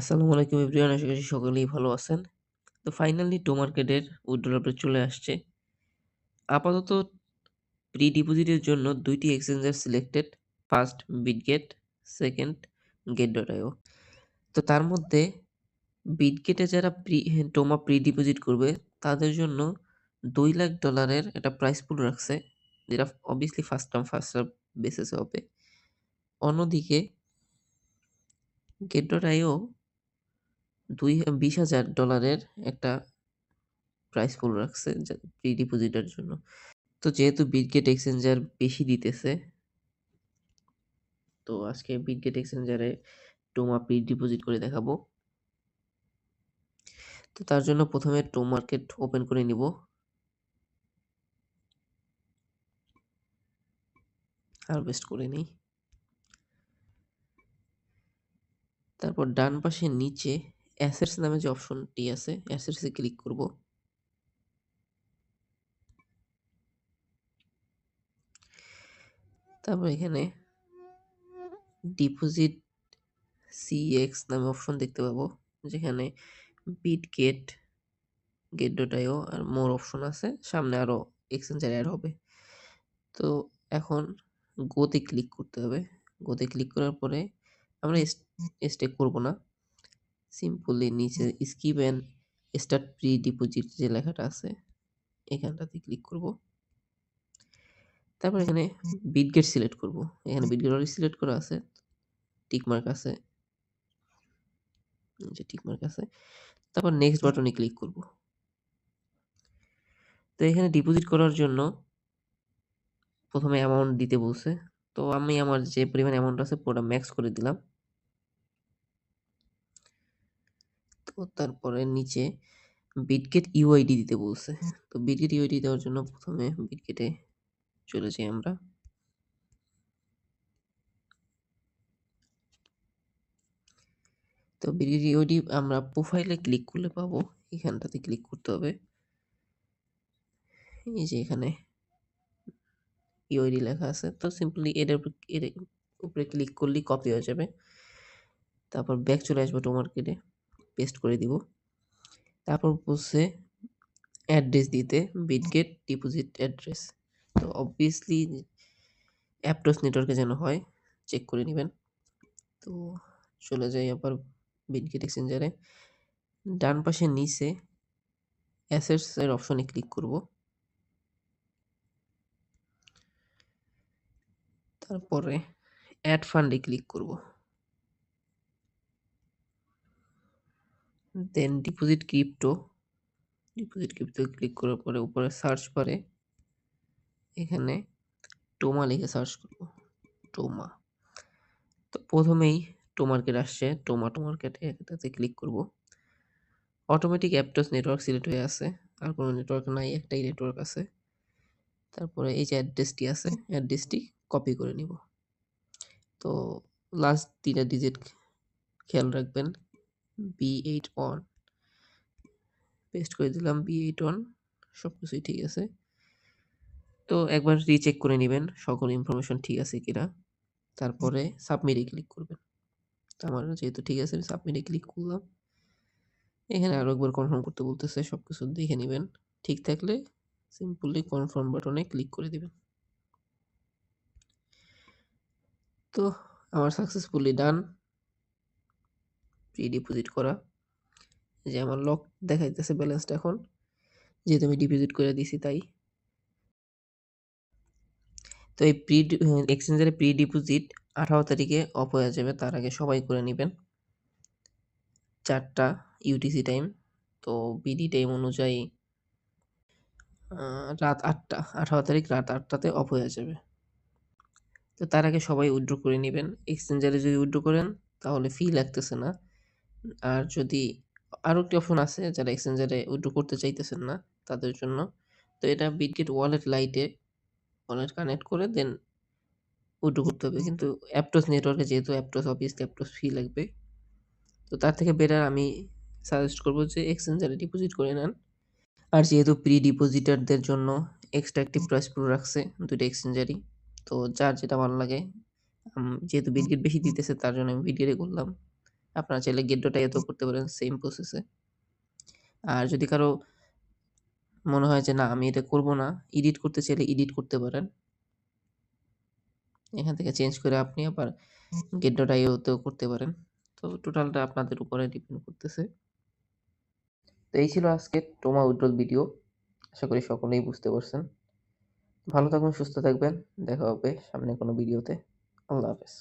আসসালামু আলাইকুম এভরিওয়ান, আশা করি সকলেই ভালো আছেন। তো ফাইনালি টো মার্কেটের উইথড্রল আপডেট চলে আসছে। আপাতত প্রি ডিপোজিটের জন্য ২ টি exchanger selected. First Bitget, second গেট.io। তো তার মধ্যে বিটগেটে যারা টোমা প্রি ডিপোজিট করবে তাদের জন্য $2,00,000 একটা প্রাইস পুল রাখছে। যেটা obviously first come first serve বেসিসে হবে। অন্যদিকে গেট.io $20,000 একটা প্রাইস পুল রাখছে প্রি ডিপোজিটের জন্য। তো যেহেতু বিটগেট এক্সচেঞ্জার বেশি দিতেছে, তো আজকে বিটগেট এক্সচেঞ্জারে টোমা প্রি ডিপোজিট করে দেখাবো। তো তার জন্য প্রথমে টো মার্কেট ওপেন করে নিব। হারভেস্ট করে নিই। তারপর ডান পাশে নিচে অ্যাসেটস নামে যে অপশনটি আছে, অ্যাসেটসে ক্লিক করব। তারপর এখানে ডিপোজিট সিএক্স নামে অপশন দেখতে পাবো, যেখানে বিটগেট, গেট.io আর মোর অপশন আছে। সামনে আরো এক্সচেঞ্জার অ্যাড হবে। তো এখন গোতে ক্লিক করতে হবে। গোতে ক্লিক করার পরে আমরা স্টেক করব না। সিম্পলি নিচে skip and start pre deposit যে লেখাটা আছে এখানটাতে ক্লিক করব। তারপর এখানে বিটগেট সিলেক্ট করব। এখানে বিটগেট অলরেডি সিলেক্ট করা আছে, টিক মার্ক আছে, যে টিক মার্ক আছে। তারপর নেক্সট বাটনে ক্লিক করব। তো এখানে ডিপোজিট করার জন্য প্রথমে অ্যামাউন্ট দিতে বলছে। তো আমি আমার যে পরিমাণ অ্যামাউন্ট আছে পুরোটা ম্যাক্স করে দিলাম। তো তারপরে নিচে বিটগেট ইউআইডি দিতে বলছে। তো বিটগেট ইউআইডি দেওয়ার জন্য প্রথমে বিটগেটে চলে যাই আমরা। তো বিটগেট ইউআইডি আমরা প্রোফাইলে ক্লিক করলে পাবো। এখানটাতে ক্লিক করতে হবে। এই যে এখানে ইউআইডি লেখা আছে। তো সিম্পলি এর উপরে ক্লিক করলেই কপি হয়ে যাবে। তারপর ব্যাক চলে আসবো টো মার্কেটে, পেস্ট করে দিব। তারপর বলছে অ্যাড্রেস দিতে, বিটগেট ডিপোজিট অ্যাড্রেস। তো অবভিয়াসলি অ্যাপটস নেটওয়ার্কে যেন হয়, চেক করে নেবেন। তো চলে যাই আবার বিটগেট এক্সচেঞ্জারে। ডান পাশে নিচে অ্যাসেটস এর অপশনে ক্লিক করব। তারপরে অ্যাড ফান্ডে ক্লিক করব। দেন ডিপোজিট ক্রিপ্টো ক্লিক করার পরে উপরে সার্চ বারে এখানে টোমা লিখে সার্চ করব। টোমা। তো প্রথমেই টো মার্কেট আসছে। টো মার্কেটে এটাতে ক্লিক করব। অটোমেটিক অ্যাপটস নেটওয়ার্ক সিলেক্ট হয়ে আছে। আর কোনো নেটওয়ার্ক নাই, একটাই নেটওয়ার্ক আছে। তারপরে এই যে অ্যাড্রেসটি আছে, অ্যাড্রেসটি কপি করে নিব। তো লাস্ট 3টা ডিজিট খেয়াল রাখবেন, B81 পেস্ট করে দিলাম। B81 সবকিছুই ঠিক আছে। তো একবার রিচেক করে নেবেন সকল ইনফরমেশন ঠিক আছে কিনা। তারপরে সাবমিটে ক্লিক করবেন। তো আমার যেহেতু ঠিক আছে, আমি সাবমিটে ক্লিক করলাম। এখানে আরো একবার কনফার্ম করতে বলতেছে, সবকিছু দেখে নেবেন। ঠিক থাকলে সিম্পলি কনফার্ম বাটনে ক্লিক করে দিবেন। তো আমার সাকসেসফুলি ডান প্রি ডিপোজিট করা। যে আমার লক দেখাইতেছে ব্যালেন্সটা এখন, যেহেতু আমি ডিপোজিট করে দিছি তাই। তো এই এক্সচেঞ্জারে প্রি ডিপোজিট 18 তারিখে অফ হয়ে যাবে। তার আগে সবাই করে নেবেন। 4টা ইউটিসি টাইম। তো বিডি টাইম অনুযায়ী রাত 8টা, 18 তারিখ রাত 8টাতে অফ হয়ে যাবে। তো তার আগে সবাই উইথড্র করে নিবেন। এক্সচেঞ্জারে যদি উইথড্র করেন তাহলে ফি লাগতেছে না। আর যদি আরো একটি অপশন আছে, যারা এক্সচেঞ্জারে উইথড্র করতে চাইতেছেন না তাদের জন্য। তো এটা বিটগেট ওয়ালেট লাইটে ওয়ালেট কানেক্ট করে দেন উইথড্র করতে হবে। কিন্তু অ্যাপটস নেটওয়ার্কে যেহেতু অ্যাপটস অবভিয়াসলি অ্যাপটস ফি লাগবে। তো তার থেকে বেটার আমি সাজেস্ট করব যে এক্সচেঞ্জারে ডিপোজিট করে নেন। আর যেহেতু প্রি ডিপোজিটারদের জন্য এক্সট্রা একটি প্রাইস পুল রাখছে 2টা এক্সচেঞ্জারই। তো যার যেটা ভালো লাগে, যেহেতু বিটগেট বেশি দিতেছে তার জন্য আমি বিটগেটে করলাম। আপনারা চাইলে গেট ডট আইওতেও করতে পারেন সেম প্রসেসে। আর যদি কারো মনে হয় যে না আমি এটা করব না, এডিট করতে চাইলে এডিট করতে পারেন। এখান থেকে চেঞ্জ করে আপনি আবার get ডট io তেও করতে পারেন। তো টোটালটা আপনাদের উপরে ডিপেন্ড করতেছে। তো এই ছিল আজকের টোমা উইথড্রল ভিডিও। আশা করি সকলেই বুঝতে পারছেন। ভালো থাকবেন, সুস্থ থাকবেন। দেখা হবে সামনে কোনো ভিডিওতে। আল্লাহ হাফেজ।